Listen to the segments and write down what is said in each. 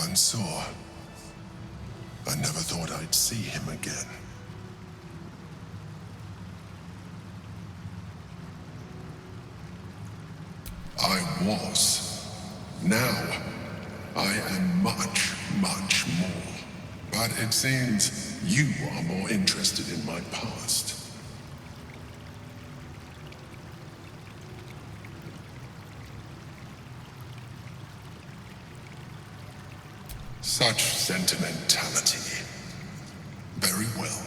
Ansur. I never thought I'd see him again. I was. Now, I am much, much more. But it seems you are more interested in my past. Such sentimentality. Very well.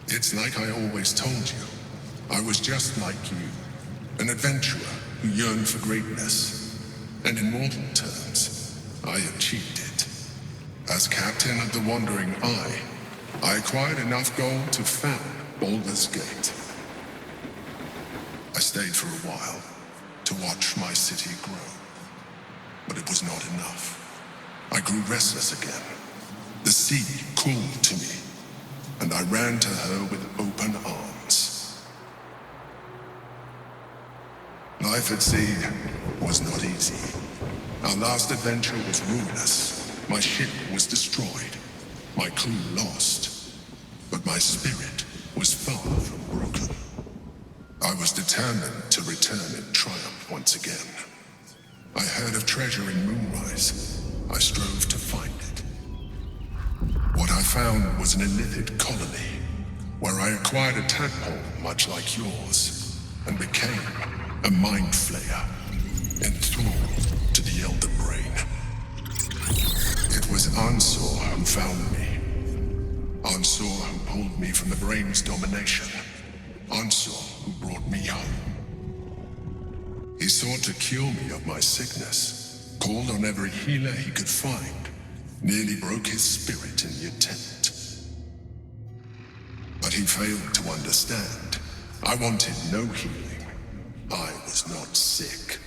It's like I always told you. I was just like you. An adventurer who yearned for greatness. And in mortal terms, I achieved it. As captain of the Wandering Eye, I acquired enough gold to found Baldur's Gate. I stayed for a while to watch my city grow. But it was not enough. I grew restless again. The sea called to me, and I ran to her with open arms. Life at sea was not easy. Our last adventure was ruinous. My ship was destroyed, my crew lost, but my spirit was far from broken. I was determined to return in triumph once again. I heard of treasure in Moonrise. I strove to find it. What I found was an illithid colony, where I acquired a tadpole much like yours, and became a mind flayer, enthralled to the Elder Brain. It was Ansur who found me. Ansur who pulled me from the Brain's domination. Ansur who brought me home. He sought to cure me of my sickness, called on every healer he could find, nearly broke his spirit in the attempt. But he failed to understand. I wanted no healing. I was not sick.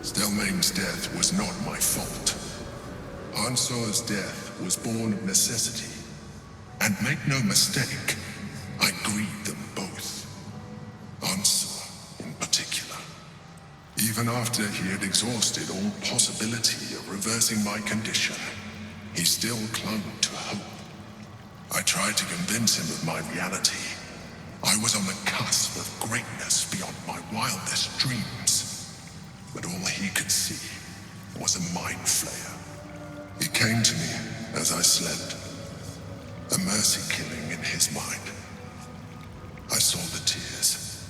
Stelmane's death was not my fault. Ansur's death was born of necessity. And make no mistake, I grieved them both. Ansur, in particular. Even after he had exhausted all possibility of reversing my condition, he still clung to hope. I tried to convince him of my reality. I was on the cusp of greatness beyond my wildest dreams. But all he could see was a mind flayer. He came to me as I slept, a mercy killing in his mind. I saw the tears.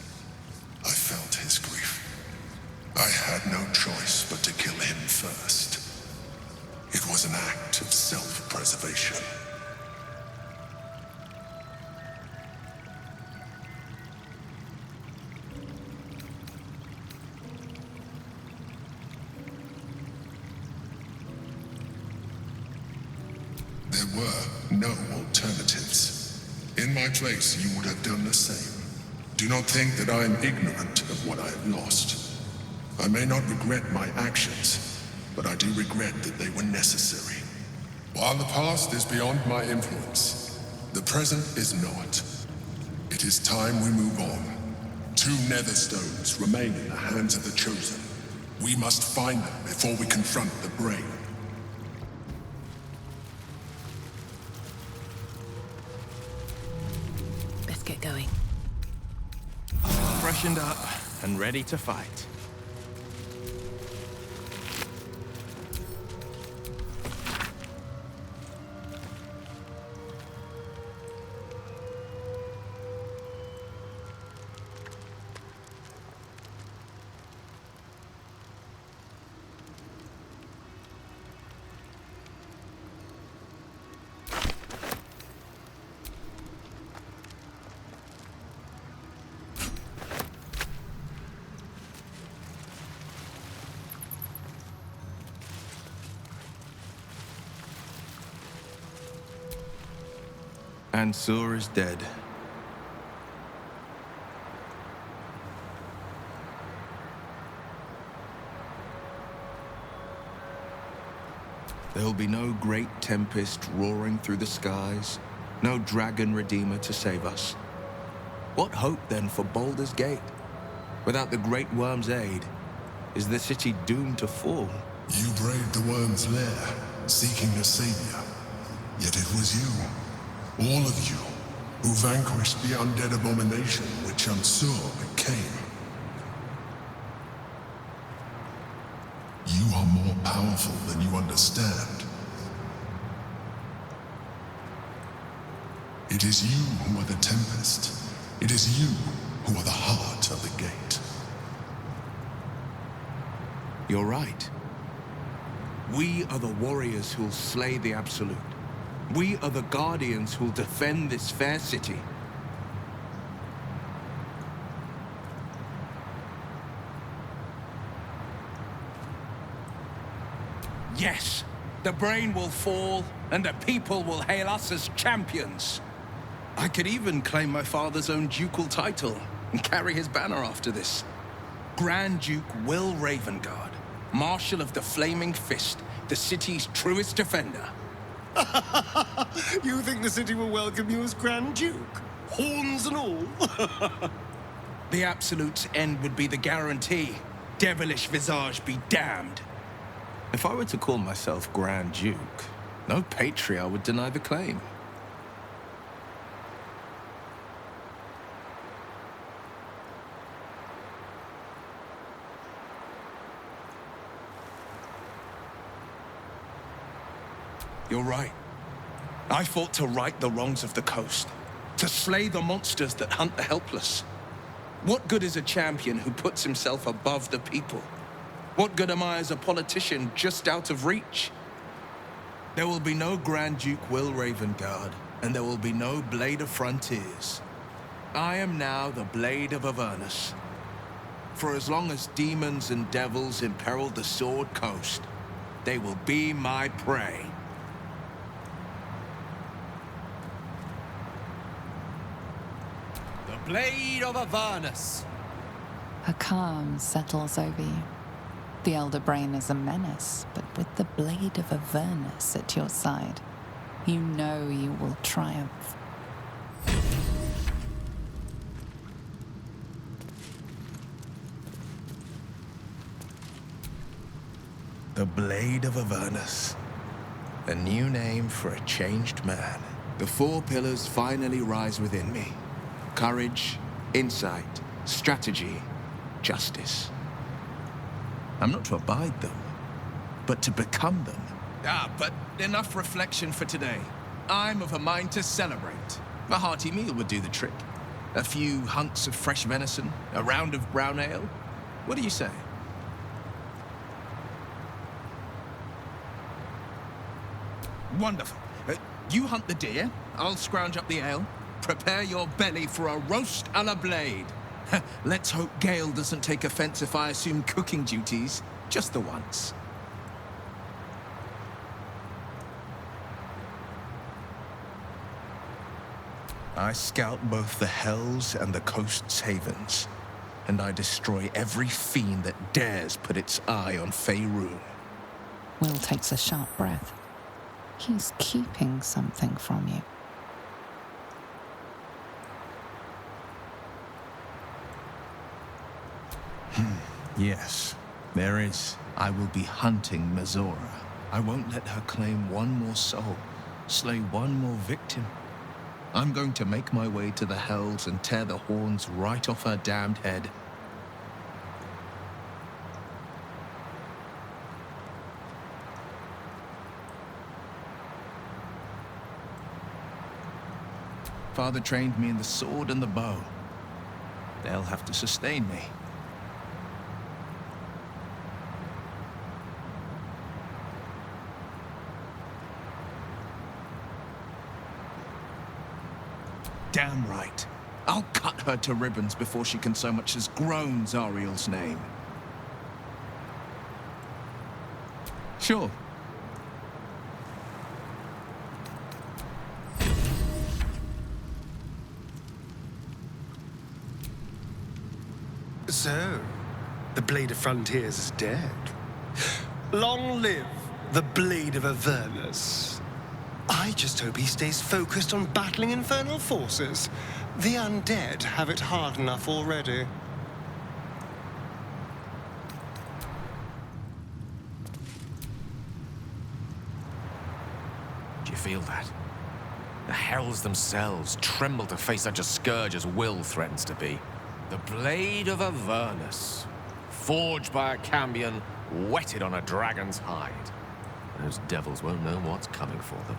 I felt his grief. I had no choice but to kill him first. It was an act of self-preservation. There were no alternatives. In my place, you would have done the same. Do not think that I am ignorant of what I have lost. I may not regret my actions, but I do regret that they were necessary. While the past is beyond my influence, the present is not. It is time we move on. 2 nether stones remain in the hands of the Chosen. We must find them before we confront the Brain. Get going. Freshened up and ready to fight. Ansur is dead. There'll be no great tempest roaring through the skies, no dragon redeemer to save us. What hope then for Baldur's Gate? Without the Great Worm's aid, is the city doomed to fall? You braved the worm's lair, seeking a savior. Yet it was you, all of you, who vanquished the undead abomination which Ansur became. You are more powerful than you understand. It is you who are the Tempest. It is you who are the heart of the gate. You're right. We are the warriors who'll slay the Absolute. We are the guardians who'll defend this fair city. Yes, the brain will fall, and the people will hail us as champions. I could even claim my father's own ducal title and carry his banner after this. Grand Duke Wyll Ravengard, Marshal of the Flaming Fist, the city's truest defender. You think the city will welcome you as Grand Duke? Horns and all? The Absolute's end would be the guarantee. Devilish visage be damned. If I were to call myself Grand Duke, no patriarch would deny the claim. You're right. I fought to right the wrongs of the coast, to slay the monsters that hunt the helpless. What good is a champion who puts himself above the people? What good am I as a politician just out of reach? There will be no Grand Duke Wyll Ravengard, and there will be no Blade of Frontiers. I am now the Blade of Avernus. For as long as demons and devils imperil the Sword Coast, they will be my prey. The Blade of Avernus. A calm settles over you. The Elder Brain is a menace, but with the Blade of Avernus at your side, you know you will triumph. The Blade of Avernus. A new name for a changed man. The four pillars finally rise within me. Courage, insight, strategy, justice. I'm not to abide them, but to become them. But enough reflection for today. I'm of a mind to celebrate. A hearty meal would do the trick. A few hunks of fresh venison, a round of brown ale. What do you say? Wonderful. You hunt the deer, I'll scrounge up the ale. Prepare your belly for a roast a la Blade. Let's hope Gale doesn't take offense if I assume cooking duties, just the once. I scout both the hells and the coast's havens, and I destroy every fiend that dares put its eye on Faerun. Wyll takes a sharp breath. He's keeping something from you. Yes, there is. I will be hunting Mazora. I won't let her claim one more soul, slay one more victim. I'm going to make my way to the hells and tear the horns right off her damned head. Father trained me in the sword and the bow. They'll have to sustain me. Damn right. I'll cut her to ribbons before she can so much as groan Zariel's name. Sure. So, the Blade of Frontiers is dead. Long live The Blade of Avernus. I just hope he stays focused on battling infernal forces. The undead have it hard enough already. Do you feel that? The hells themselves tremble to face such a scourge as Wyll threatens to be. The Blade of Avernus, forged by a cambion, whetted on a dragon's hide. Those devils won't know what's coming for them.